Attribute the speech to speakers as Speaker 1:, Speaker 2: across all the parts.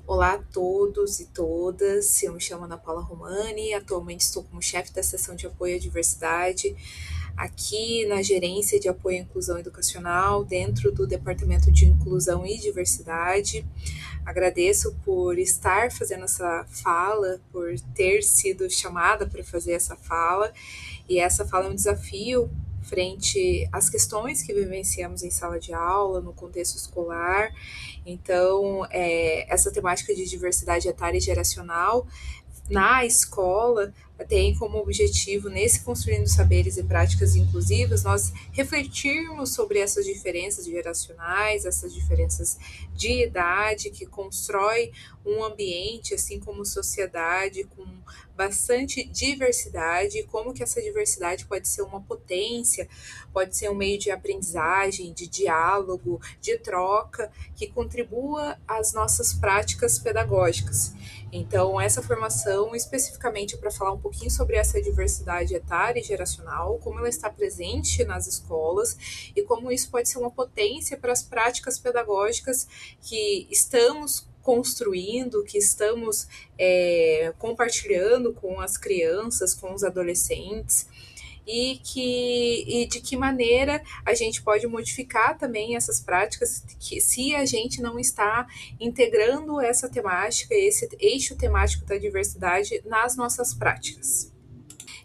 Speaker 1: Olá a todos e todas, eu me chamo Ana Paula Romani, atualmente estou como chefe da seção de apoio à diversidade aqui na Gerência de Apoio à Inclusão Educacional, dentro do Departamento de Inclusão e Diversidade. Agradeço por estar fazendo essa fala, por ter sido chamada para fazer essa fala, e essa fala é um desafio frente às questões que vivenciamos em sala de aula, no contexto escolar. Então, essa temática de diversidade etária e geracional na escola tem como objetivo, nesse Construindo Saberes e Práticas Inclusivas, nós refletirmos sobre essas diferenças geracionais, essas diferenças de idade, que constrói um ambiente, assim como sociedade, com bastante diversidade, e como que essa diversidade pode ser uma potência, pode ser um meio de aprendizagem, de diálogo, de troca, que contribua às nossas práticas pedagógicas. Então, essa formação especificamente é para falar um pouquinho sobre essa diversidade etária e geracional, como ela está presente nas escolas e como isso pode ser uma potência para as práticas pedagógicas que estamos construindo, que estamos compartilhando com as crianças, com os adolescentes, e de que maneira a gente pode modificar também essas práticas, que se a gente não está integrando essa temática, esse eixo temático da diversidade nas nossas práticas.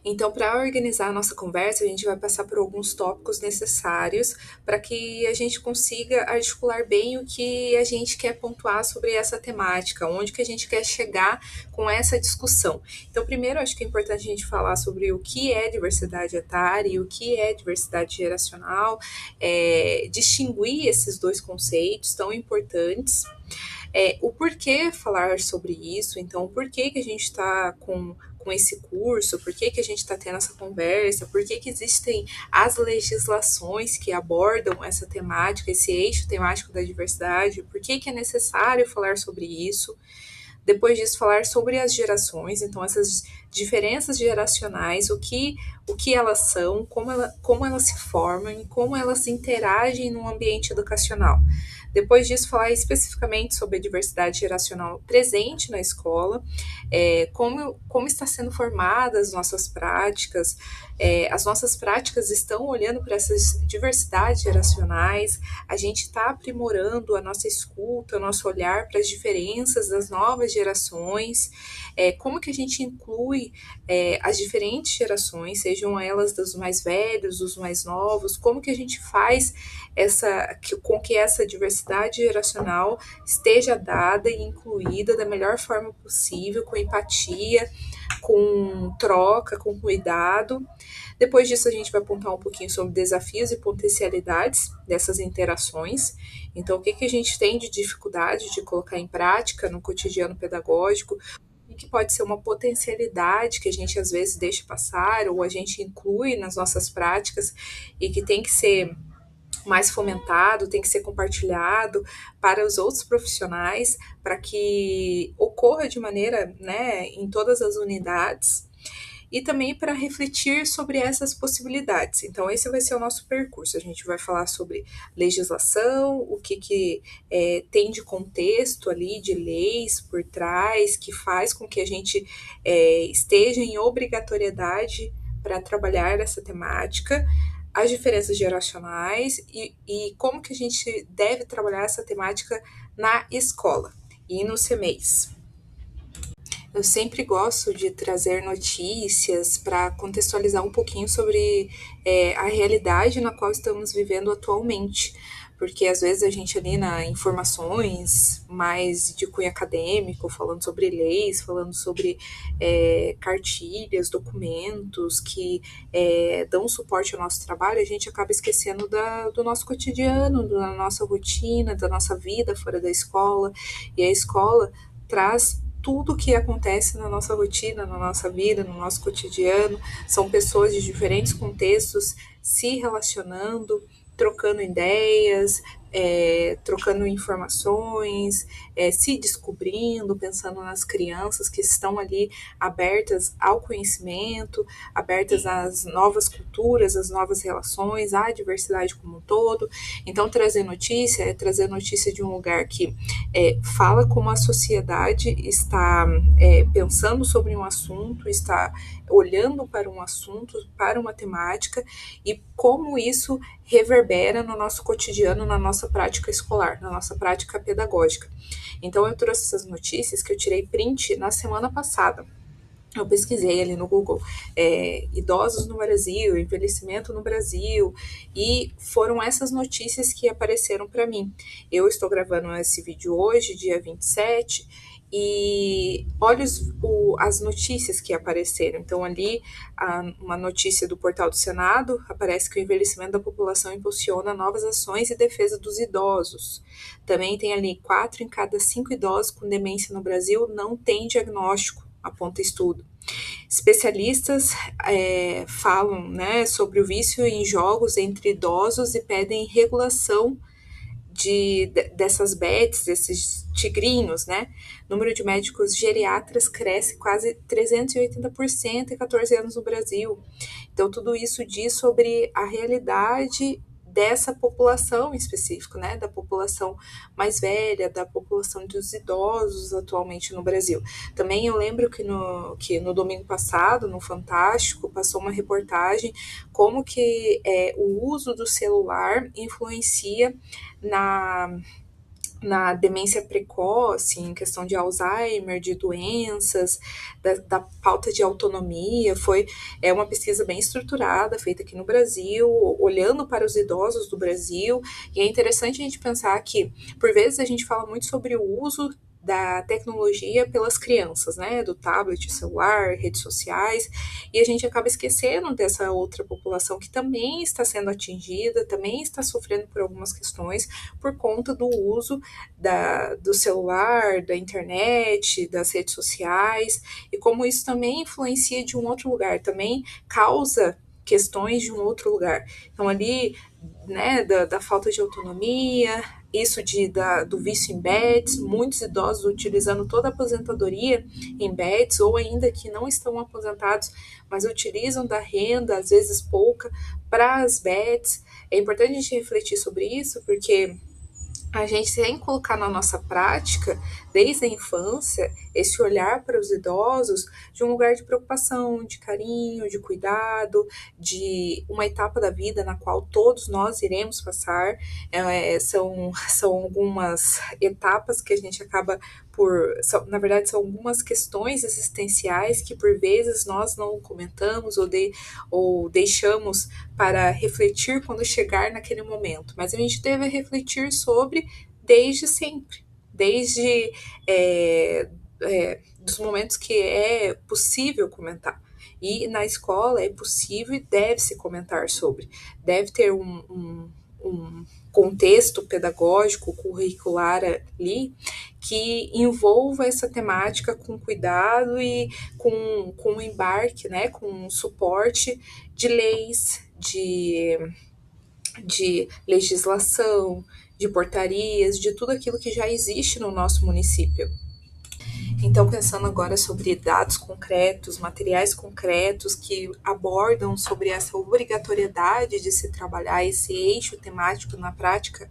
Speaker 1: Então, para organizar a nossa conversa, a gente vai passar por alguns tópicos necessários para que a gente consiga articular bem o que a gente quer pontuar sobre essa temática, onde que a gente quer chegar com essa discussão. Então, primeiro, acho que é importante a gente falar sobre o que é diversidade etária e o que é diversidade geracional, distinguir esses dois conceitos tão importantes. O porquê falar sobre isso, então, por que a gente está com esse curso, por que a gente está tendo essa conversa, por que existem as legislações que abordam essa temática, esse eixo temático da diversidade, por que é necessário falar sobre isso. Depois disso, falar sobre as gerações, então essas diferenças geracionais, o que elas são, como elas se formam e como elas interagem no ambiente educacional. Depois disso, falar especificamente sobre a diversidade geracional presente na escola, como está sendo formadas as nossas práticas. As nossas práticas estão olhando para essas diversidades geracionais, a gente está aprimorando a nossa escuta, o nosso olhar para as diferenças das novas gerações, como que a gente inclui as diferentes gerações, sejam elas dos mais velhos, dos mais novos, como que a gente faz com que essa diversidade geracional esteja dada e incluída da melhor forma possível, com empatia, com troca, com cuidado. Depois disso, a gente vai apontar um pouquinho sobre desafios e potencialidades dessas interações. Então, o que a gente tem de dificuldade de colocar em prática no cotidiano pedagógico, e que pode ser uma potencialidade que a gente às vezes deixa passar ou a gente inclui nas nossas práticas e que tem que ser mais fomentado, tem que ser compartilhado para os outros profissionais, para que ocorra de maneira, em todas as unidades, e também para refletir sobre essas possibilidades. Então, esse vai ser o nosso percurso. A gente vai falar sobre legislação, o que tem de contexto ali, de leis por trás, que faz com que a gente esteja em obrigatoriedade para trabalhar essa temática, as diferenças geracionais e como que a gente deve trabalhar essa temática na escola e nos CMEIs. Eu sempre gosto de trazer notícias para contextualizar um pouquinho sobre a realidade na qual estamos vivendo atualmente, porque às vezes a gente ali na informações mais de cunho acadêmico, falando sobre leis, falando sobre cartilhas, documentos que dão suporte ao nosso trabalho, a gente acaba esquecendo do nosso cotidiano, da nossa rotina, da nossa vida fora da escola, e a escola traz tudo que acontece na nossa rotina, na nossa vida, no nosso cotidiano. São pessoas de diferentes contextos se relacionando, trocando ideias, trocando informações, se descobrindo, pensando nas crianças que estão ali abertas ao conhecimento, abertas às novas culturas, às novas relações, à diversidade como um todo. Então, trazer notícia é trazer notícia de um lugar que fala como a sociedade está pensando sobre um assunto, está olhando para um assunto, para uma temática, e como isso reverbera no nosso cotidiano, na nossa prática escolar, na nossa prática pedagógica. Então, eu trouxe essas notícias que eu tirei print na semana passada. Eu pesquisei ali no Google idosos no Brasil, envelhecimento no Brasil, e foram essas notícias que apareceram para mim. Eu estou gravando esse vídeo hoje, dia 27, e olha as notícias que apareceram. Então, ali, uma notícia do portal do Senado, aparece que o envelhecimento da população impulsiona novas ações e defesa dos idosos. Também tem ali 4 em cada 5 idosos com demência no Brasil não tem diagnóstico, aponta estudo. Especialistas falam, né, sobre o vício em jogos entre idosos e pedem regulação dessas bets, desses tigrinhos, né? O número de médicos geriatras cresce quase 380% em 14 anos no Brasil. Então, tudo isso diz sobre a realidade dessa população em específico, né, da população mais velha, da população dos idosos atualmente no Brasil. Também eu lembro que no domingo passado, no Fantástico, passou uma reportagem como que o uso do celular influencia na demência precoce, em questão de Alzheimer, de doenças, da falta de autonomia. É uma pesquisa bem estruturada, feita aqui no Brasil, olhando para os idosos do Brasil, e é interessante a gente pensar que, por vezes, a gente fala muito sobre o uso da tecnologia pelas crianças, né, do tablet, celular, redes sociais, e a gente acaba esquecendo dessa outra população que também está sendo atingida, também está sofrendo por algumas questões por conta do uso do celular, da internet, das redes sociais, e como isso também influencia de um outro lugar, também causa questões de um outro lugar. Então, ali, né, da falta de autonomia, isso do vício em bets, muitos idosos utilizando toda a aposentadoria em bets, ou ainda que não estão aposentados, mas utilizam da renda, às vezes pouca, para as bets. É importante a gente refletir sobre isso, porque a gente tem que colocar na nossa prática, desde a infância, esse olhar para os idosos de um lugar de preocupação, de carinho, de cuidado, de uma etapa da vida na qual todos nós iremos passar. São algumas etapas que a gente acaba na verdade, são algumas questões existenciais que por vezes nós não comentamos ou deixamos para refletir quando chegar naquele momento. Mas a gente deve refletir sobre desde sempre, desde dos momentos que é possível comentar. E na escola é possível e deve-se comentar sobre. Deve ter um contexto pedagógico, curricular ali, que envolva essa temática com cuidado e com um embarque, né, com um suporte de leis, de legislação, de portarias, de tudo aquilo que já existe no nosso município. Então, pensando agora sobre dados concretos, materiais concretos que abordam sobre essa obrigatoriedade de se trabalhar esse eixo temático na prática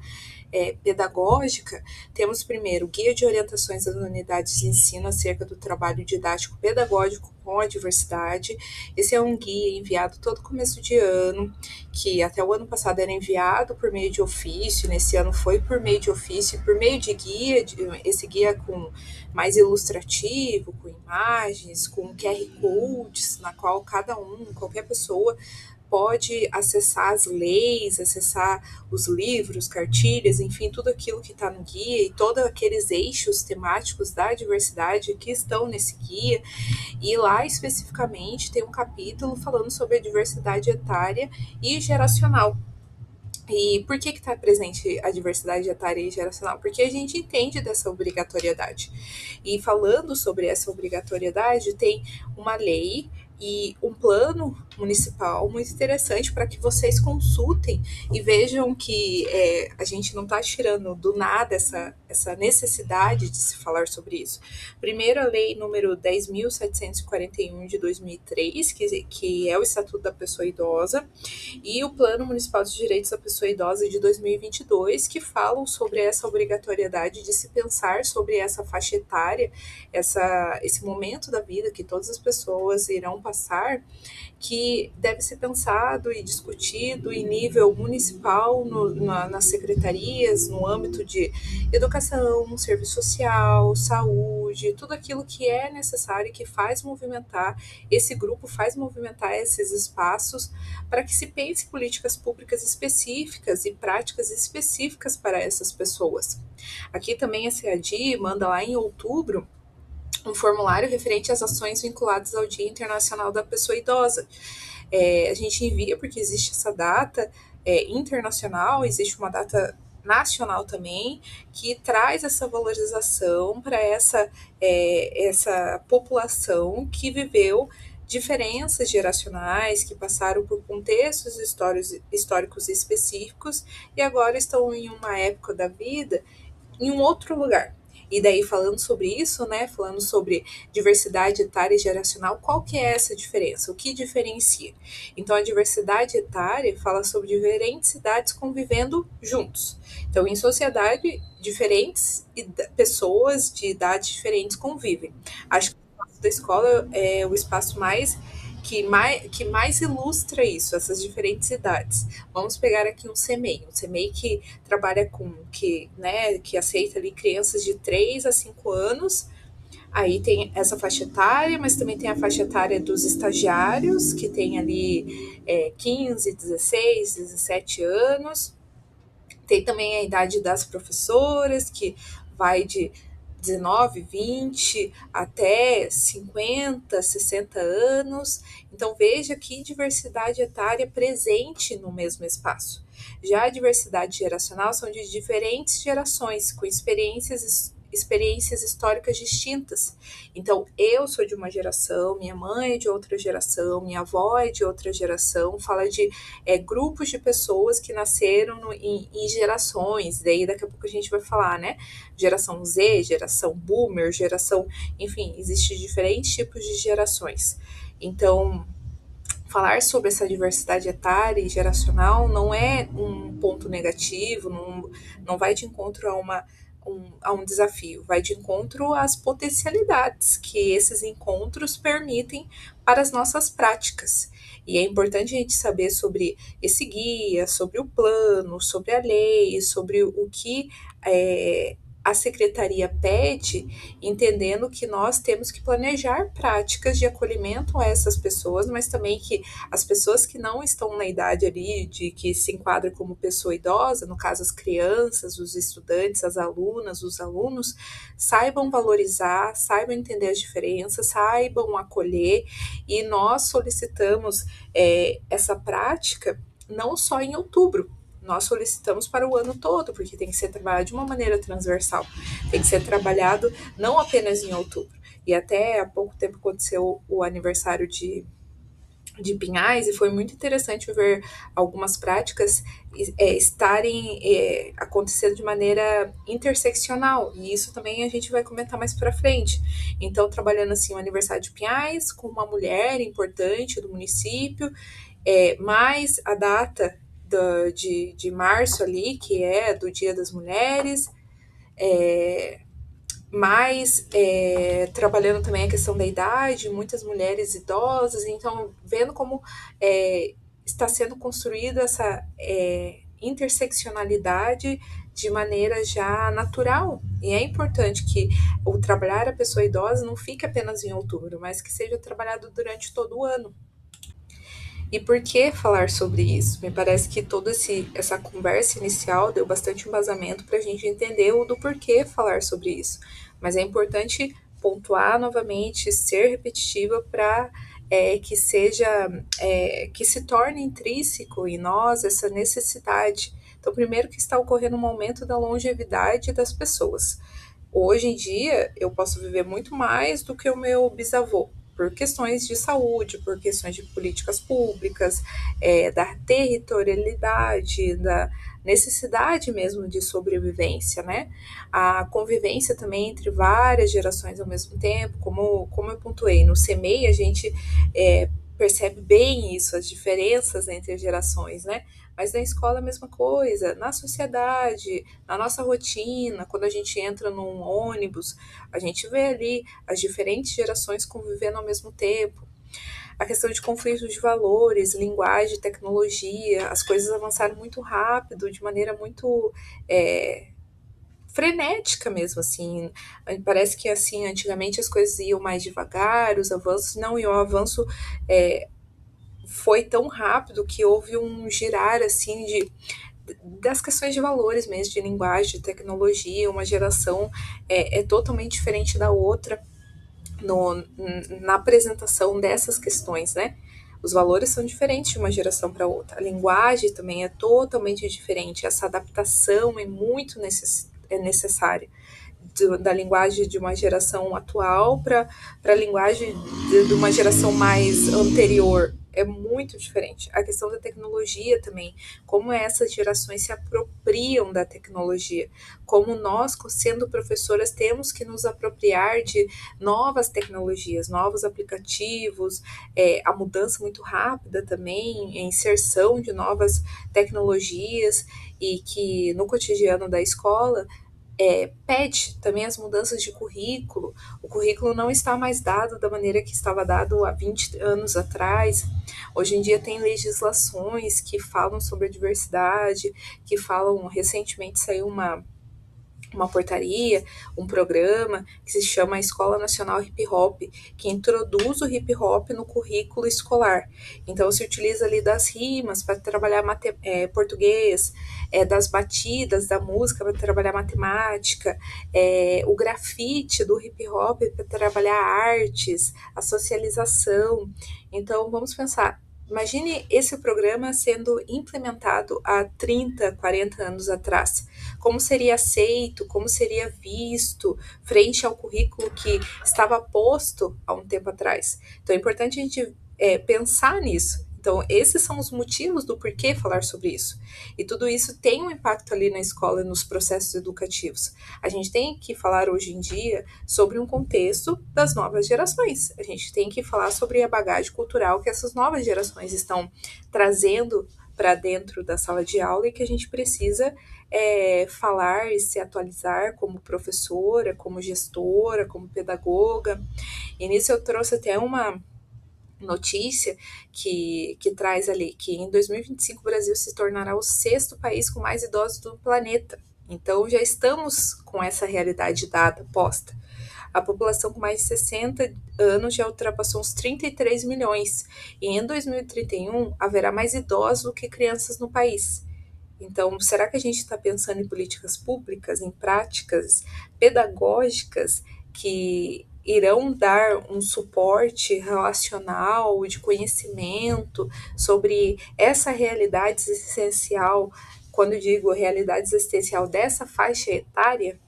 Speaker 1: pedagógica, temos primeiro o Guia de Orientações das Unidades de Ensino acerca do trabalho didático pedagógico com a diversidade. Esse é um guia enviado todo começo de ano, que até o ano passado era enviado por meio de ofício, nesse ano foi por meio de ofício, por meio de guia, esse guia com mais ilustrativo, com imagens, com QR Codes, na qual qualquer pessoa pode acessar as leis, acessar os livros, cartilhas, enfim, tudo aquilo que está no guia e todos aqueles eixos temáticos da diversidade que estão nesse guia. E lá, especificamente, tem um capítulo falando sobre a diversidade etária e geracional. E por que está presente a diversidade etária e geracional? Porque a gente entende dessa obrigatoriedade. E falando sobre essa obrigatoriedade, tem uma lei e um plano municipal muito interessante para que vocês consultem e vejam que a gente não está tirando do nada essa necessidade de se falar sobre isso. Primeiro, a lei número 10.741 de 2003, que é o Estatuto da Pessoa Idosa, e o Plano Municipal de Direitos da Pessoa Idosa de 2022, que falam sobre essa obrigatoriedade de se pensar sobre essa faixa etária, esse momento da vida que todas as pessoas irão passar, que deve ser pensado e discutido em nível municipal, nas secretarias, no âmbito de educação, serviço social, saúde, tudo aquilo que é necessário e que faz movimentar esse grupo, faz movimentar esses espaços para que se pense políticas públicas específicas e práticas específicas para essas pessoas. Aqui também a CEADI manda lá em outubro um formulário referente às ações vinculadas ao Dia Internacional da Pessoa Idosa. A gente envia porque existe essa data internacional, existe uma data nacional também, que traz essa valorização para essa população que viveu diferenças geracionais, que passaram por contextos históricos específicos e agora estão em uma época da vida em um outro lugar. E daí, falando sobre isso, né, falando sobre diversidade etária e geracional, qual que é essa diferença? O que diferencia? Então, a diversidade etária fala sobre diferentes idades convivendo juntos. Então, em sociedade, diferentes pessoas de idades diferentes convivem. Acho que o espaço da escola é o espaço que mais ilustra isso, essas diferentes idades. Vamos pegar aqui um CMEI que trabalha que aceita ali crianças de 3 a 5 anos. Aí tem essa faixa etária, mas também tem a faixa etária dos estagiários, que tem ali 15, 16, 17 anos. Tem também a idade das professoras, que vai de 19, 20 até 50, 60 anos. Então veja que diversidade etária presente no mesmo espaço. Já a diversidade geracional são de diferentes gerações, com experiências históricas distintas. Então, eu sou de uma geração, minha mãe é de outra geração, minha avó é de outra geração, fala de grupos de pessoas que nasceram em gerações, daí daqui a pouco a gente vai falar, né? Geração Z, geração Boomer, enfim, existem diferentes tipos de gerações. Então, falar sobre essa diversidade etária e geracional não é um ponto negativo, não vai de encontro a um desafio, vai de encontro às potencialidades que esses encontros permitem para as nossas práticas. E é importante a gente saber sobre esse guia, sobre o plano, sobre a lei, sobre o que a secretaria pede, entendendo que nós temos que planejar práticas de acolhimento a essas pessoas, mas também que as pessoas que não estão na idade ali de que se enquadra como pessoa idosa, no caso as crianças, os estudantes, as alunas, os alunos, saibam valorizar, saibam entender as diferenças, saibam acolher, e nós solicitamos essa prática não só em outubro, nós solicitamos para o ano todo, porque tem que ser trabalhado de uma maneira transversal, tem que ser trabalhado não apenas em outubro. E até há pouco tempo aconteceu o aniversário de Pinhais, e foi muito interessante ver algumas práticas estarem acontecendo de maneira interseccional, e isso também a gente vai comentar mais para frente. Então, trabalhando assim o aniversário de Pinhais com uma mulher importante do município, mais a data de março ali, que é do Dia das Mulheres, mas trabalhando também a questão da idade, muitas mulheres idosas, então vendo como está sendo construída essa interseccionalidade de maneira já natural. E é importante que o trabalhar a pessoa idosa não fique apenas em outubro, mas que seja trabalhado durante todo o ano. E por que falar sobre isso? Me parece que toda essa conversa inicial deu bastante embasamento para a gente entender o do porquê falar sobre isso. Mas é importante pontuar novamente, ser repetitiva para que se torne intrínseco em nós essa necessidade. Então, primeiro que está ocorrendo um aumento da longevidade das pessoas. Hoje em dia, eu posso viver muito mais do que o meu bisavô. por questões de saúde, por questões de políticas públicas, da territorialidade, da necessidade mesmo de sobrevivência, né? A convivência também entre várias gerações ao mesmo tempo, como eu pontuei, no CMEI a gente percebe bem isso, as diferenças entre as gerações, né? Mas na escola é a mesma coisa, na sociedade, na nossa rotina, quando a gente entra num ônibus, a gente vê ali as diferentes gerações convivendo ao mesmo tempo. A questão de conflitos de valores, linguagem, tecnologia, as coisas avançaram muito rápido, de maneira muito frenética mesmo, assim. Parece que, assim, antigamente as coisas iam mais devagar, os avanços não, e o avanço foi tão rápido que houve um girar, assim, das questões de valores mesmo, de linguagem, de tecnologia. Uma geração é totalmente diferente da outra na apresentação dessas questões, né? Os valores são diferentes de uma geração para outra. A linguagem também é totalmente diferente. Essa adaptação é muito necessária da linguagem de uma geração atual para a linguagem de uma geração mais anterior. É muito diferente. A questão da tecnologia também, como essas gerações se apropriam da tecnologia, como nós, sendo professoras, temos que nos apropriar de novas tecnologias, novos aplicativos, a mudança muito rápida também, a inserção de novas tecnologias, e que no cotidiano da escola pede também as mudanças de currículo. O currículo não está mais dado da maneira que estava dado há 20 anos atrás. Hoje em dia tem legislações que falam sobre a diversidade, que falam, recentemente saiu uma portaria, um programa que se chama Escola Nacional Hip Hop, que introduz o hip hop no currículo escolar. Então se utiliza ali das rimas para trabalhar português, das batidas da música para trabalhar matemática, o grafite do hip hop para trabalhar artes, a socialização. Então vamos pensar, imagine esse programa sendo implementado há 30, 40 anos atrás. Como seria aceito, como seria visto frente ao currículo que estava posto há um tempo atrás. Então é importante a gente pensar nisso. Então, esses são os motivos do porquê falar sobre isso. E tudo isso tem um impacto ali na escola e nos processos educativos. A gente tem que falar hoje em dia sobre um contexto das novas gerações. A gente tem que falar sobre a bagagem cultural que essas novas gerações estão trazendo para dentro da sala de aula, e que a gente precisa falar e se atualizar como professora, como gestora, como pedagoga. E nisso eu trouxe até uma notícia que traz ali que em 2025 o Brasil se tornará o 6º país com mais idosos do planeta. Então já estamos com essa realidade dada, posta. A população com mais de 60 anos já ultrapassou os 33 milhões, e em 2031 haverá mais idosos do que crianças no país. Então, será que a gente está pensando em políticas públicas, em práticas pedagógicas que irão dar um suporte relacional, de conhecimento sobre essa realidade existencial? Quando digo realidade existencial dessa faixa etária?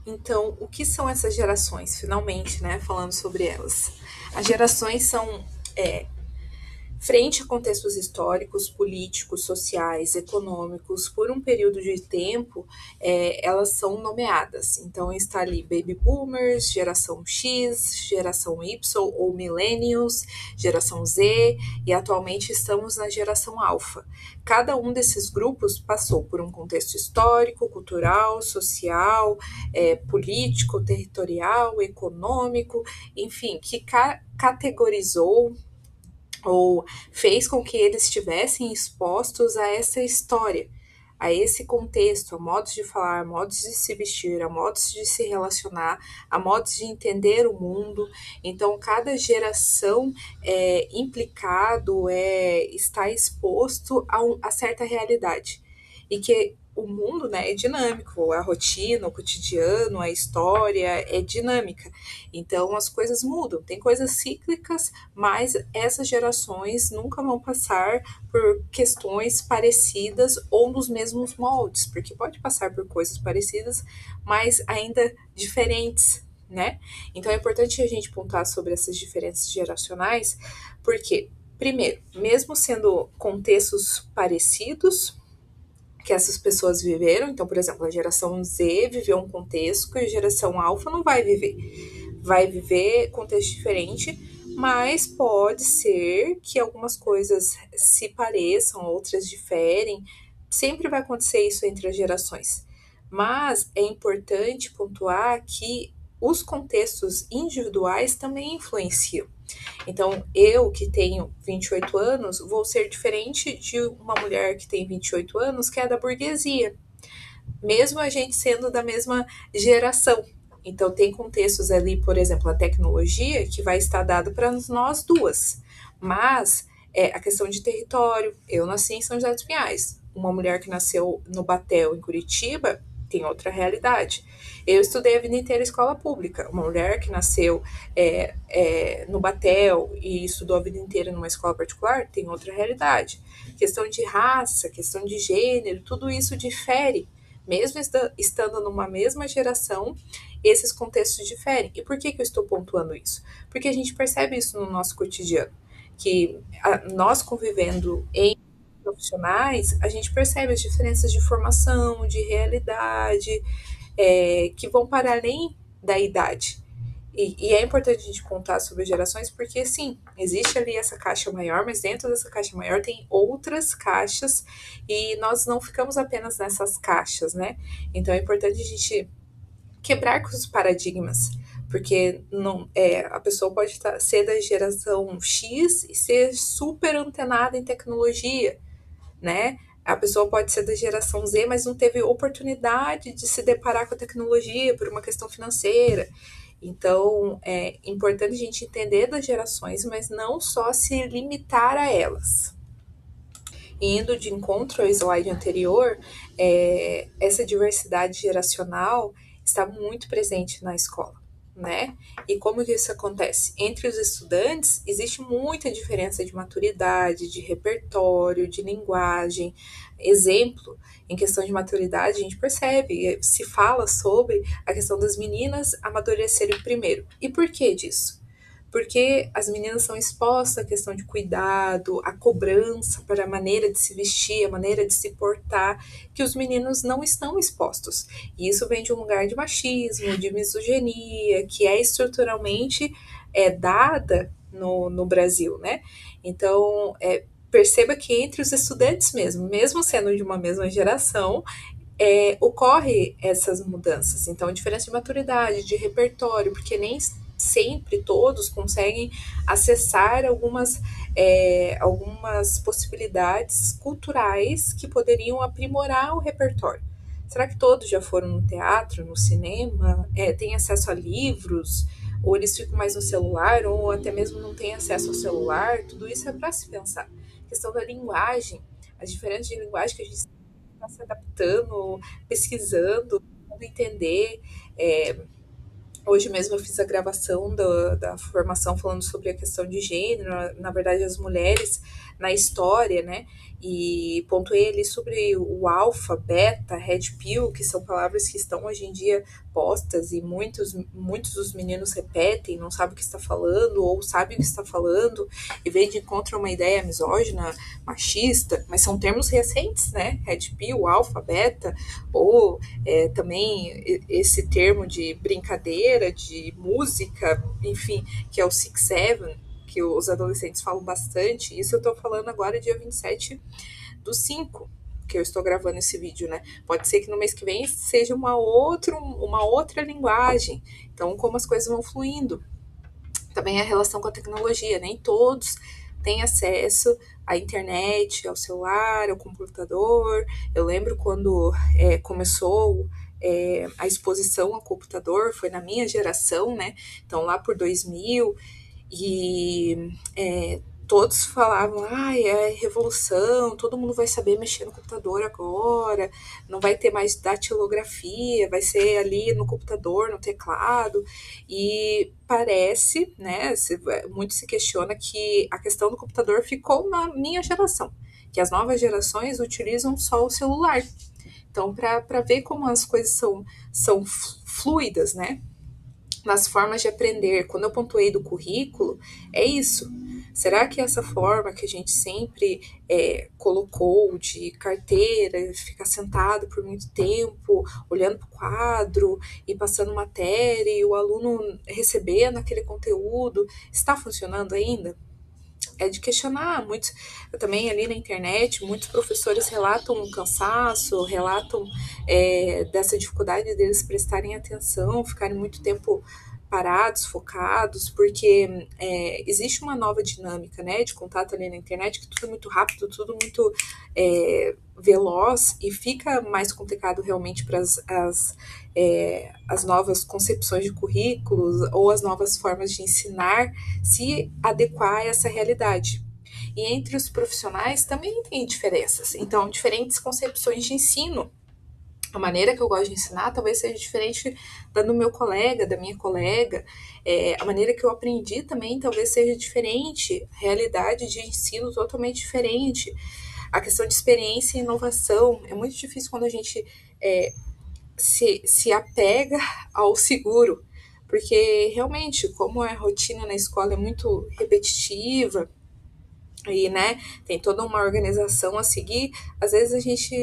Speaker 1: Então, o que são essas gerações, finalmente, né? Falando sobre elas. As gerações são frente a contextos históricos, políticos, sociais, econômicos, por um período de tempo, elas são nomeadas. Então está ali Baby Boomers, Geração X, Geração Y ou Millennials, Geração Z, e atualmente estamos na Geração Alpha. Cada um desses grupos passou por um contexto histórico, cultural, social, político, territorial, econômico, enfim, que categorizou ou fez com que eles estivessem expostos a essa história, a esse contexto, a modos de falar, a modos de se vestir, a modos de se relacionar, a modos de entender o mundo. Então, cada geração implicado, está exposto a certa realidade. E que o mundo, né, é dinâmico, a rotina, o cotidiano, a história é dinâmica. Então as coisas mudam, tem coisas cíclicas, mas essas gerações nunca vão passar por questões parecidas ou nos mesmos moldes, porque pode passar por coisas parecidas, mas ainda diferentes. né? Então é importante a gente pontuar sobre essas diferenças geracionais, porque, primeiro, mesmo sendo contextos parecidos que essas pessoas viveram, então, por exemplo, a geração Z viveu um contexto que a geração Alpha não vai viver. Vai viver contexto diferente, mas pode ser que algumas coisas se pareçam, outras diferem. Sempre vai acontecer isso entre as gerações. Mas é importante pontuar que os contextos individuais também influenciam. Então, eu que tenho 28 anos, vou ser diferente de uma mulher que tem 28 anos, que é da burguesia, mesmo a gente sendo da mesma geração. Então, tem contextos ali, por exemplo, a tecnologia, que vai estar dado para nós duas. Mas a questão de território, eu nasci em São José dos Pinhais. Uma mulher que nasceu no Batel, em Curitiba, tem outra realidade. Eu estudei a vida inteira escola pública. Uma mulher que nasceu no Batel e estudou a vida inteira numa escola particular tem outra realidade. Questão de raça, questão de gênero, tudo isso difere. Mesmo estando numa mesma geração, esses contextos diferem. E por que eu estou pontuando isso? Porque a gente percebe isso no nosso cotidiano. Que nós convivendo em profissionais, a gente percebe as diferenças de formação, de realidade, que vão para além da idade. E é importante a gente contar sobre gerações porque, sim, existe ali essa caixa maior, mas dentro dessa caixa maior tem outras caixas e nós não ficamos apenas nessas caixas, né? Então é importante a gente quebrar com os paradigmas, porque não, a pessoa pode ser da geração X e ser super antenada em tecnologia, né? A pessoa pode ser da geração Z, mas não teve oportunidade de se deparar com a tecnologia por uma questão financeira. Então, é importante a gente entender das gerações, mas não só se limitar a elas. E indo de encontro ao slide anterior, essa diversidade geracional está muito presente na escola, né? E como que isso acontece? Entre os estudantes, existe muita diferença de maturidade, de repertório, de linguagem. Exemplo, em questão de maturidade, a gente percebe, se fala sobre a questão das meninas amadurecerem primeiro. E por que disso? Porque as meninas são expostas à questão de cuidado, à cobrança para a maneira de se vestir, a maneira de se portar, que os meninos não estão expostos. E isso vem de um lugar de machismo, de misoginia, que é estruturalmente dada no Brasil, né? Então, perceba que entre os estudantes mesmo sendo de uma mesma geração, ocorre essas mudanças. Então, diferença de maturidade, de repertório, porque nem sempre todos conseguem acessar algumas possibilidades culturais que poderiam aprimorar o repertório. Será que todos já foram no teatro, no cinema, têm acesso a livros, ou eles ficam mais no celular, ou até mesmo não têm acesso ao celular? Tudo isso é para se pensar. A questão da linguagem, as diferenças de linguagem que a gente está se adaptando, pesquisando, tentando entender. Hoje mesmo eu fiz a gravação da formação falando sobre a questão de gênero, na verdade as mulheres na história, né? E pontuei ali sobre o alfa, beta, red pill, que são palavras que estão hoje em dia postas e muitos dos meninos repetem, não sabem o que está falando ou sabem o que está falando e vem de encontro a uma ideia misógina, machista, mas são termos recentes, né? Red pill, alfa, beta, ou também esse termo de brincadeira, de música, enfim, que é o Six Seven, que os adolescentes falam bastante. Isso eu tô falando agora, dia 27/5, que eu estou gravando esse vídeo, né? Pode ser que no mês que vem seja uma outra linguagem. Então, como as coisas vão fluindo. Também a relação com a tecnologia, nem todos têm acesso à internet, ao celular, ao computador. Eu lembro quando começou a exposição ao computador, foi na minha geração, né? Então, lá por 2000, e todos falavam, é revolução, todo mundo vai saber mexer no computador agora, não vai ter mais datilografia, vai ser ali no computador, no teclado, e parece, né, muito se questiona que a questão do computador ficou na minha geração, que as novas gerações utilizam só o celular. Então, para ver como as coisas são fluidas, né? nas formas de aprender. Quando eu pontuei do currículo, é isso. Será que essa forma que a gente sempre colocou de carteira, ficar sentado por muito tempo, olhando para o quadro e passando matéria e o aluno recebendo aquele conteúdo, está funcionando ainda? É de questionar. Muitos, também ali na internet, muitos professores relatam um cansaço, relatam dessa dificuldade deles prestarem atenção, ficarem muito tempo parados, focados, porque existe uma nova dinâmica, né, de contato ali na internet, que tudo é muito rápido, tudo muito veloz, e fica mais complicado realmente para as novas concepções de currículos ou as novas formas de ensinar se adequar a essa realidade. E entre os profissionais também tem diferenças. Então, diferentes concepções de ensino. A maneira que eu gosto de ensinar talvez seja diferente da do meu colega, da minha colega. A maneira que eu aprendi também talvez seja diferente. Realidade de ensino totalmente diferente. A questão de experiência e inovação. É muito difícil quando a gente se apega ao seguro, porque realmente, como a rotina na escola é muito repetitiva, e né, tem toda uma organização a seguir, às vezes a gente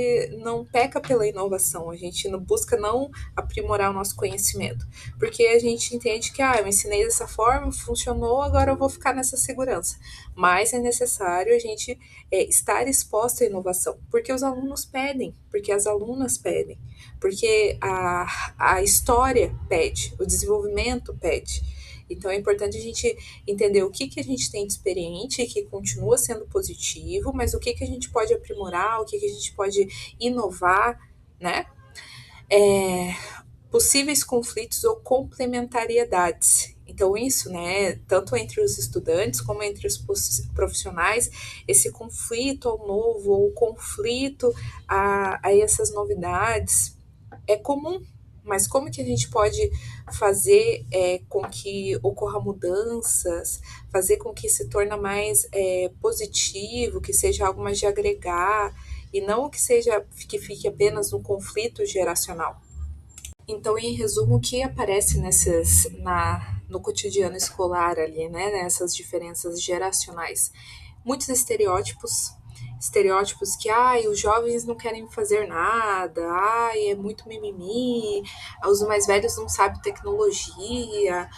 Speaker 1: não peca pela inovação, a gente não busca não aprimorar o nosso conhecimento, porque a gente entende que eu ensinei dessa forma, funcionou, agora eu vou ficar nessa segurança. Mas é necessário a gente estar exposto à inovação, porque os alunos pedem, porque as alunas pedem, porque a história pede, o desenvolvimento pede. Então é importante a gente entender o que a gente tem de experiente, que continua sendo positivo, mas o que a gente pode aprimorar, o que a gente pode inovar, né? Possíveis conflitos ou complementariedades. Então, isso, né, tanto entre os estudantes como entre os profissionais, esse conflito ao novo, ou conflito a essas novidades, é comum. Mas como que a gente pode fazer com que ocorra mudanças, fazer com que se torne mais positivo, que seja algo mais de agregar, e não que fique apenas no conflito geracional? Então, em resumo, o que aparece no cotidiano escolar ali, né, nessas diferenças geracionais? Muitos estereótipos que, os jovens não querem fazer nada, é muito mimimi, os mais velhos não sabem tecnologia,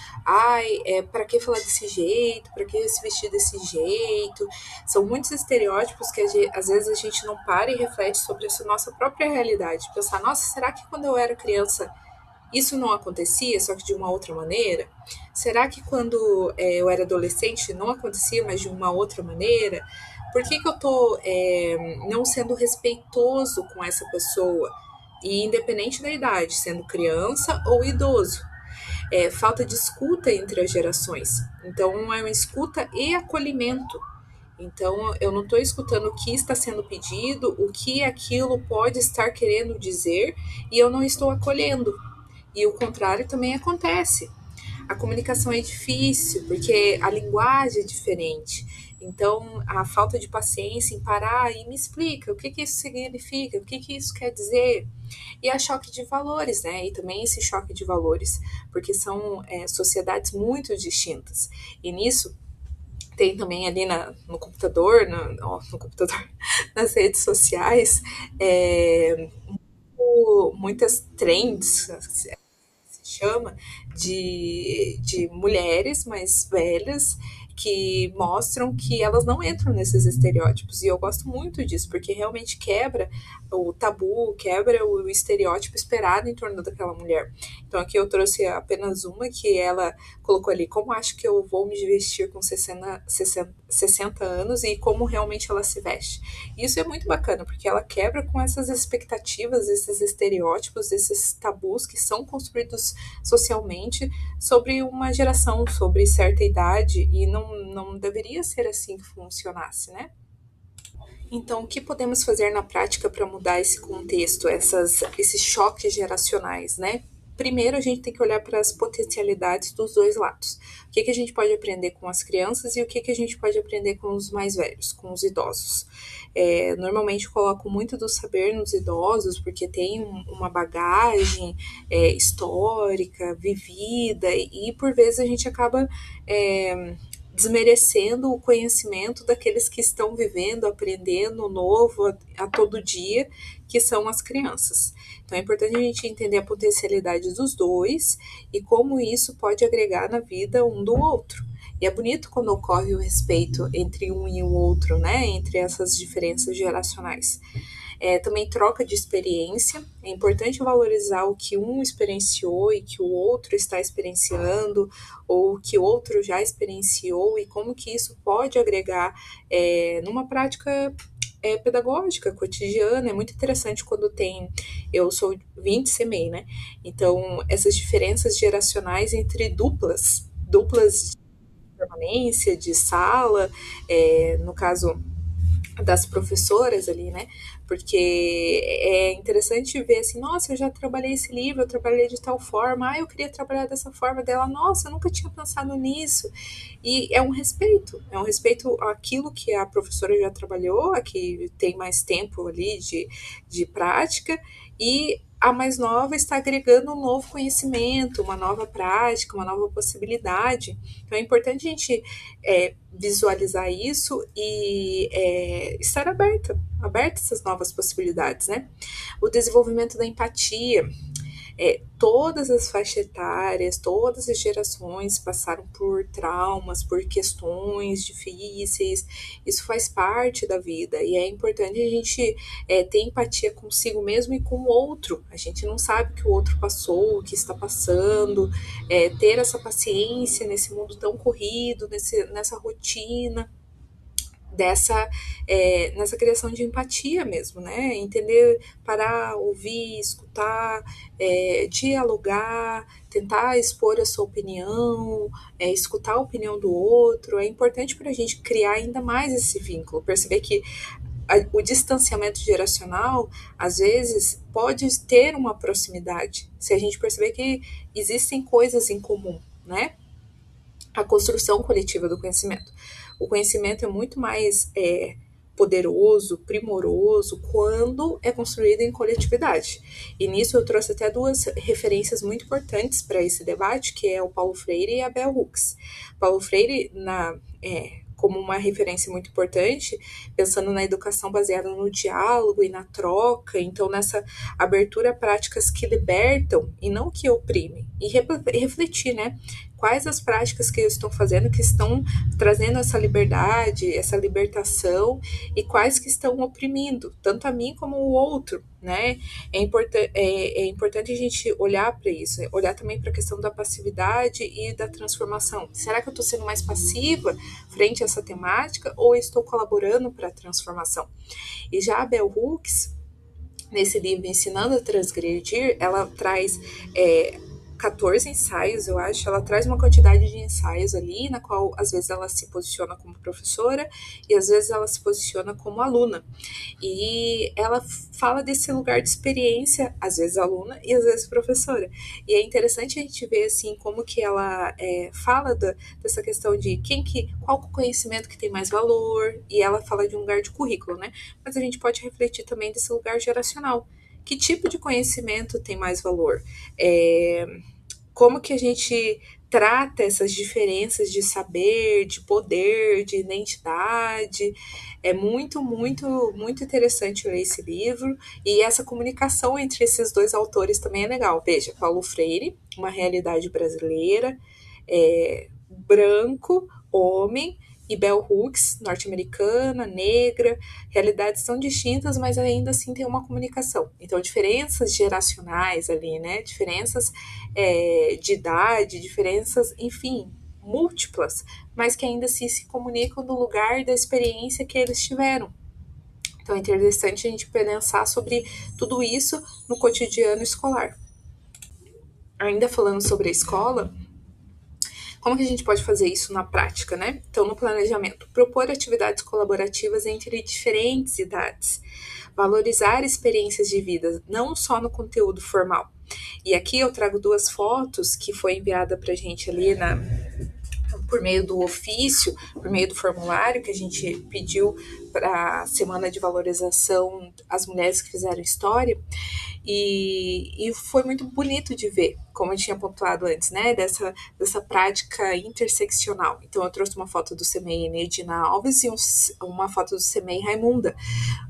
Speaker 1: para que falar desse jeito, para que se vestir desse jeito? São muitos estereótipos que às vezes a gente não para e reflete sobre essa nossa própria realidade. Pensar, nossa, será que quando eu era criança isso não acontecia, só que de uma outra maneira? Será que quando eu era adolescente não acontecia, mas de uma outra maneira? Por que eu estou não sendo respeitoso com essa pessoa? E independente da idade, sendo criança ou idoso. Falta de escuta entre as gerações. Então, é uma escuta e acolhimento. Então, eu não estou escutando o que está sendo pedido, o que aquilo pode estar querendo dizer, e eu não estou acolhendo. E o contrário também acontece. A comunicação é difícil, porque a linguagem é diferente. Então, a falta de paciência em parar e me explica o que isso significa, o que isso quer dizer. E a choque de valores, né? E também esse choque de valores, porque são sociedades muito distintas. E nisso, tem também ali no computador, no computador, nas redes sociais, muitas trends, chama, de mulheres mais velhas que mostram que elas não entram nesses estereótipos. E eu gosto muito disso, porque realmente quebra o tabu, quebra o estereótipo esperado em torno daquela mulher. Então aqui eu trouxe apenas uma que ela colocou ali, como acho que eu vou me vestir com 60 anos e como realmente ela se veste. E isso é muito bacana, porque ela quebra com essas expectativas, esses estereótipos, esses tabus que são construídos socialmente sobre uma geração, sobre certa idade, e não deveria ser assim que funcionasse, né? Então, o que podemos fazer na prática para mudar esse contexto, esses choques geracionais, né? primeiro a gente tem que olhar para as potencialidades dos dois lados. O que a gente pode aprender com as crianças e o que a gente pode aprender com os mais velhos, com os idosos. Normalmente coloco muito do saber nos idosos, porque tem uma bagagem histórica, vivida, e por vezes a gente acaba desmerecendo o conhecimento daqueles que estão vivendo, aprendendo novo a todo dia, que são as crianças. Então é importante a gente entender a potencialidade dos dois e como isso pode agregar na vida um do outro. E é bonito quando ocorre o respeito entre um e o outro, né? Entre essas diferenças geracionais. Também troca de experiência. É importante valorizar o que um experienciou e que o outro está experienciando, ou que o outro já experienciou, e como que isso pode agregar numa prática pedagógica, cotidiana. É muito interessante quando tem... Eu sou 20 CMEI, né? Então, essas diferenças geracionais entre duplas de permanência, de sala, no caso das professoras ali, né? Porque é interessante ver assim, nossa, eu já trabalhei esse livro, eu trabalhei de tal forma, eu queria trabalhar dessa forma dela, nossa, eu nunca tinha pensado nisso. E é um respeito àquilo que a professora já trabalhou, a que tem mais tempo ali de prática, e a mais nova está agregando um novo conhecimento, uma nova prática, uma nova possibilidade. Então é importante a gente visualizar isso e estar aberta a essas novas possibilidades, né? O desenvolvimento da empatia. Todas as faixas etárias, todas as gerações passaram por traumas, por questões difíceis, isso faz parte da vida e é importante a gente ter empatia consigo mesmo e com o outro. A gente não sabe o que o outro passou, o que está passando, ter essa paciência nesse mundo tão corrido, nessa rotina, nessa criação de empatia mesmo, né? Entender, parar, ouvir, escutar, dialogar, tentar expor a sua opinião, escutar a opinião do outro. É importante para a gente criar ainda mais esse vínculo, perceber que o distanciamento geracional, às vezes, pode ter uma proximidade, se a gente perceber que existem coisas em comum, né? A construção coletiva do conhecimento. O conhecimento é muito mais poderoso, primoroso, quando é construído em coletividade. E nisso eu trouxe até duas referências muito importantes para esse debate, que é o Paulo Freire e a Bell Hooks. Paulo Freire, como uma referência muito importante, pensando na educação baseada no diálogo e na troca, então nessa abertura a práticas que libertam e não que oprimem, e refletir, né? Quais as práticas que eu estou fazendo que estão trazendo essa liberdade, essa libertação, e quais que estão oprimindo, tanto a mim como o outro, né? É importante a gente olhar para isso, olhar também para a questão da passividade e da transformação. Será que eu estou sendo mais passiva frente a essa temática ou estou colaborando para a transformação? E já a Bell Hooks, nesse livro Ensinando a Transgredir, ela traz 14 ensaios, eu acho. Ela traz uma quantidade de ensaios ali, na qual às vezes ela se posiciona como professora e às vezes ela se posiciona como aluna. E ela fala desse lugar de experiência, às vezes aluna e às vezes professora. E é interessante a gente ver assim como que ela fala dessa questão de qual o conhecimento que tem mais valor, e ela fala de um lugar de currículo, né? Mas a gente pode refletir também desse lugar geracional. Que tipo de conhecimento tem mais valor? Como que a gente trata essas diferenças de saber, de poder, de identidade. É muito, muito, muito interessante ler esse livro, e essa comunicação entre esses dois autores também é legal. Veja, Paulo Freire, Uma Realidade Brasileira, branco, homem, e Bell Hooks, norte-americana, negra, realidades são distintas, mas ainda assim tem uma comunicação. Então, diferenças geracionais ali, né? Diferenças de idade, diferenças, enfim, múltiplas, mas que ainda assim se comunicam no lugar da experiência que eles tiveram. Então, é interessante a gente pensar sobre tudo isso no cotidiano escolar. Ainda falando sobre a escola, como que a gente pode fazer isso na prática, né? Então, no planejamento, propor atividades colaborativas entre diferentes idades, valorizar experiências de vida, não só no conteúdo formal. E aqui eu trago 2 fotos que foi enviada para a gente ali por meio do ofício, por meio do formulário que a gente pediu para a Semana de Valorização às Mulheres que Fizeram História, e foi muito bonito de ver, como eu tinha pontuado antes, né, dessa prática interseccional. Então eu trouxe uma foto do CMEI Edina Alves e uma foto do CMEI Raimunda.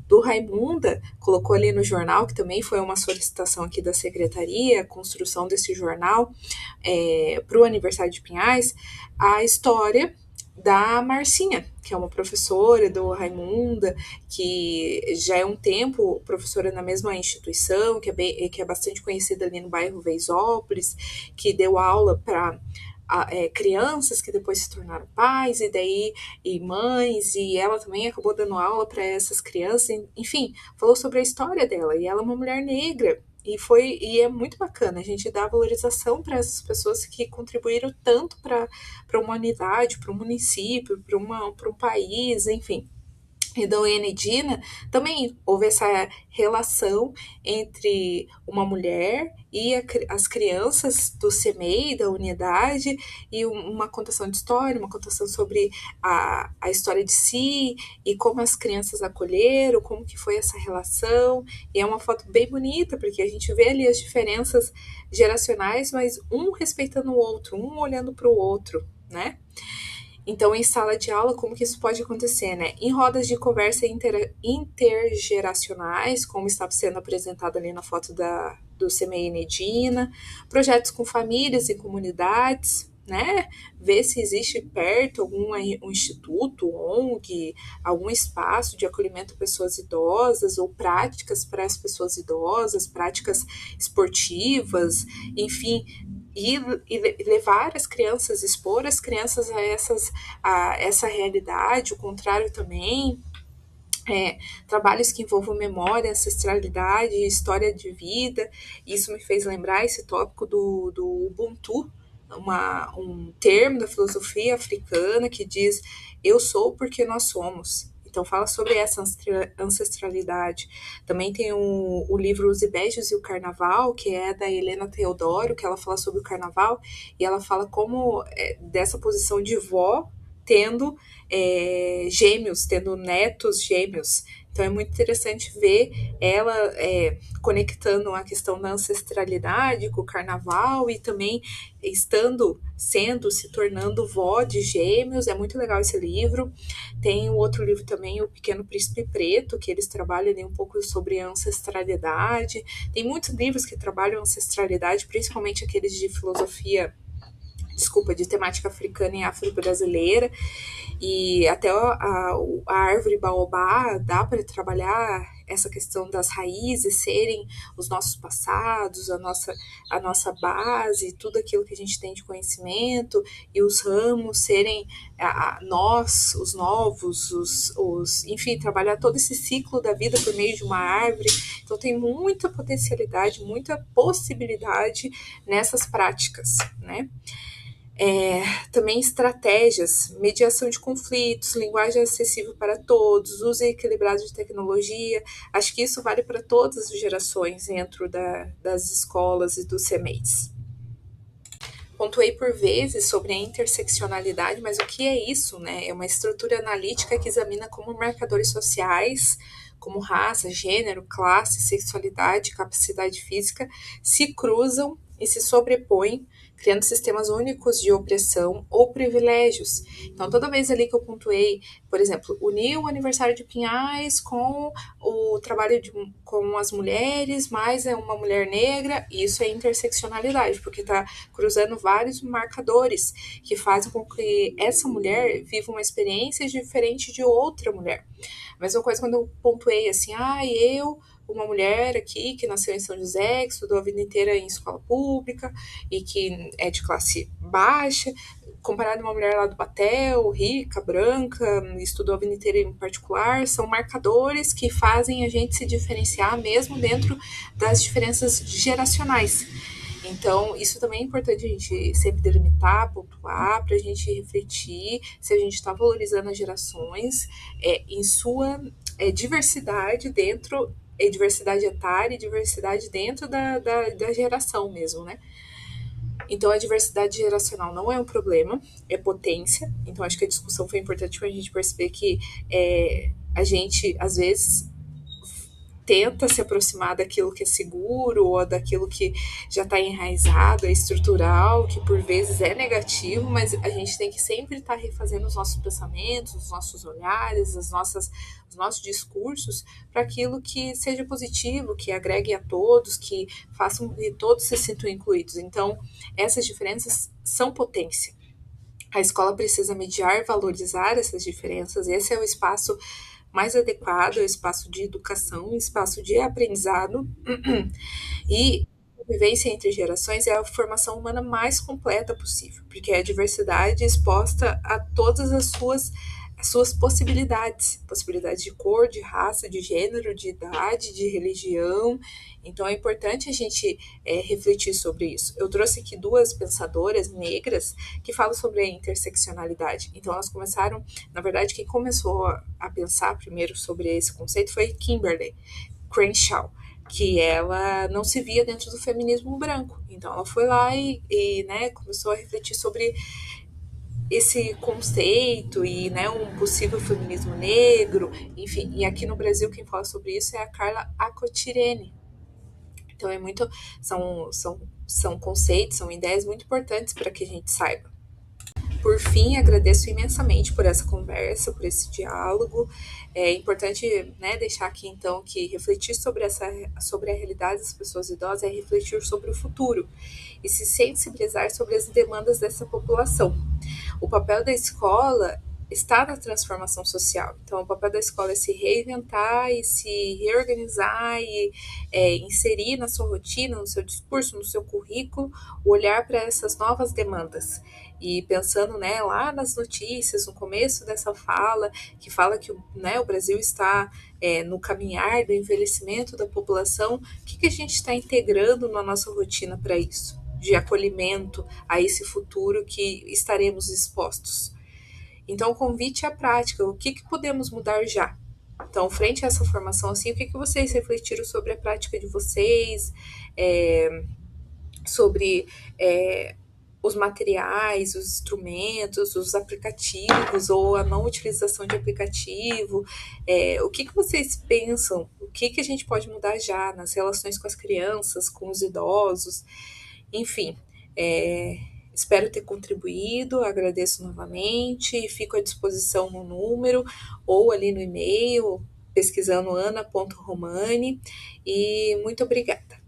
Speaker 1: Do Raimunda, colocou ali no jornal, que também foi uma solicitação aqui da secretaria, a construção desse jornal para o aniversário de Pinhais, a história da Marcinha, que é uma professora do Raimunda, que já é um tempo professora na mesma instituição, que é bastante conhecida ali no bairro Veisópolis, que deu aula para crianças que depois se tornaram pais e mães, e ela também acabou dando aula para essas crianças, enfim, falou sobre a história dela, e ela é uma mulher negra, e é muito bacana a gente dar valorização para essas pessoas que contribuíram tanto para a humanidade, para o município, para um país, enfim. E da Enedina também houve essa relação entre uma mulher e as crianças do CMEI, da unidade, e uma contação de história, uma contação sobre a história de si, e como as crianças acolheram, como que foi essa relação, e é uma foto bem bonita, porque a gente vê ali as diferenças geracionais, mas um respeitando o outro, um olhando para o outro, né? Então, em sala de aula, como que isso pode acontecer, né? Em rodas de conversa intergeracionais, como está sendo apresentado ali na foto do CMEI Nedina, projetos com famílias e comunidades, né? Ver se existe perto um instituto, ONG, algum espaço de acolhimento a pessoas idosas ou práticas para as pessoas idosas, práticas esportivas, enfim, e levar as crianças, expor as crianças a essa realidade, o contrário também, trabalhos que envolvam memória, ancestralidade, história de vida. Isso me fez lembrar esse tópico do Ubuntu, um termo da filosofia africana que diz eu sou porque nós somos. Então fala sobre essa ancestralidade. Também tem o livro Os Ibejos e o Carnaval, que é da Helena Teodoro, que ela fala sobre o carnaval, e ela fala como dessa posição de vó tendo gêmeos, tendo netos gêmeos. Então é muito interessante ver ela conectando a questão da ancestralidade com o carnaval e também se tornando vó de gêmeos. É muito legal esse livro. Tem um outro livro também, O Pequeno Príncipe Preto, que eles trabalham ali um pouco sobre a ancestralidade. Tem muitos livros que trabalham ancestralidade, principalmente aqueles de de temática africana e afro-brasileira, e até a árvore baobá dá para trabalhar essa questão das raízes serem os nossos passados, a nossa base, tudo aquilo que a gente tem de conhecimento, e os ramos serem nós, os novos, enfim, trabalhar todo esse ciclo da vida por meio de uma árvore. Então tem muita potencialidade, muita possibilidade nessas práticas, né? Também estratégias, mediação de conflitos, linguagem acessível para todos, uso equilibrado de tecnologia. Acho que isso vale para todas as gerações dentro das escolas e dos CMEIs. Pontuei por vezes sobre a interseccionalidade, mas o que é isso, né? É uma estrutura analítica que examina como marcadores sociais, como raça, gênero, classe, sexualidade, capacidade física, se cruzam e se sobrepõem, criando sistemas únicos de opressão ou privilégios. Então, toda vez ali que eu pontuei, por exemplo, unir o aniversário de Pinhais com o trabalho com as mulheres, mais uma mulher negra, isso é interseccionalidade, porque está cruzando vários marcadores que fazem com que essa mulher viva uma experiência diferente de outra mulher. A mesma coisa quando eu pontuei assim, uma mulher aqui que nasceu em São José, que estudou a vida inteira em escola pública e que é de classe baixa, comparado a uma mulher lá do Batel, rica, branca, estudou a vida inteira em particular, são marcadores que fazem a gente se diferenciar mesmo dentro das diferenças geracionais. Então, isso também é importante a gente sempre delimitar, pontuar, para a gente refletir se a gente está valorizando as gerações em sua diversidade dentro diversidade etária e diversidade dentro da geração mesmo, né? Então, a diversidade geracional não é um problema, é potência. Então, acho que a discussão foi importante para a gente perceber que a gente, às vezes, tenta se aproximar daquilo que é seguro ou daquilo que já está enraizado, é estrutural, que por vezes é negativo, mas a gente tem que sempre estar refazendo os nossos pensamentos, os nossos olhares, os nossos discursos para aquilo que seja positivo, que agregue a todos, que façam que todos se sintam incluídos. Então, essas diferenças são potência. A escola precisa mediar, valorizar essas diferenças. Esse é o espaço mais adequado, é o espaço de educação, o espaço de aprendizado. E a vivência entre gerações é a formação humana mais completa possível, porque é a diversidade exposta a todas as suas possibilidades de cor, de raça, de gênero, de idade, de religião. Então é importante a gente refletir sobre isso. Eu trouxe aqui duas pensadoras negras que falam sobre a interseccionalidade. Então elas começaram, na verdade, quem começou a pensar primeiro sobre esse conceito foi Kimberly Crenshaw, que ela não se via dentro do feminismo branco. Então ela foi lá né, começou a refletir sobre esse conceito e né, um possível feminismo negro, enfim. E aqui no Brasil quem fala sobre isso é a Carla Acotirene. Então é muito, são conceitos, são ideias muito importantes para que a gente saiba. Por fim, agradeço imensamente por essa conversa, por esse diálogo. É importante né, deixar aqui, então, que refletir sobre a realidade das pessoas idosas é refletir sobre o futuro e se sensibilizar sobre as demandas dessa população. O papel da escola está na transformação social. Então, o papel da escola é se reinventar e se reorganizar e inserir na sua rotina, no seu discurso, no seu currículo, o olhar para essas novas demandas. E pensando né, lá nas notícias, no começo dessa fala, que fala que né, o Brasil está no caminhar do envelhecimento da população, o que a gente está integrando na nossa rotina para isso? De acolhimento a esse futuro que estaremos expostos. Então, o convite à prática, o que podemos mudar já? Então, frente a essa formação, assim, o que vocês refletiram sobre a prática de vocês, sobre os materiais, os instrumentos, os aplicativos ou a não utilização de aplicativo? O que vocês pensam? O que a gente pode mudar já nas relações com as crianças, com os idosos? Enfim, espero ter contribuído, agradeço novamente e fico à disposição no número ou ali no e-mail, pesquisando ana.romani, e muito obrigada.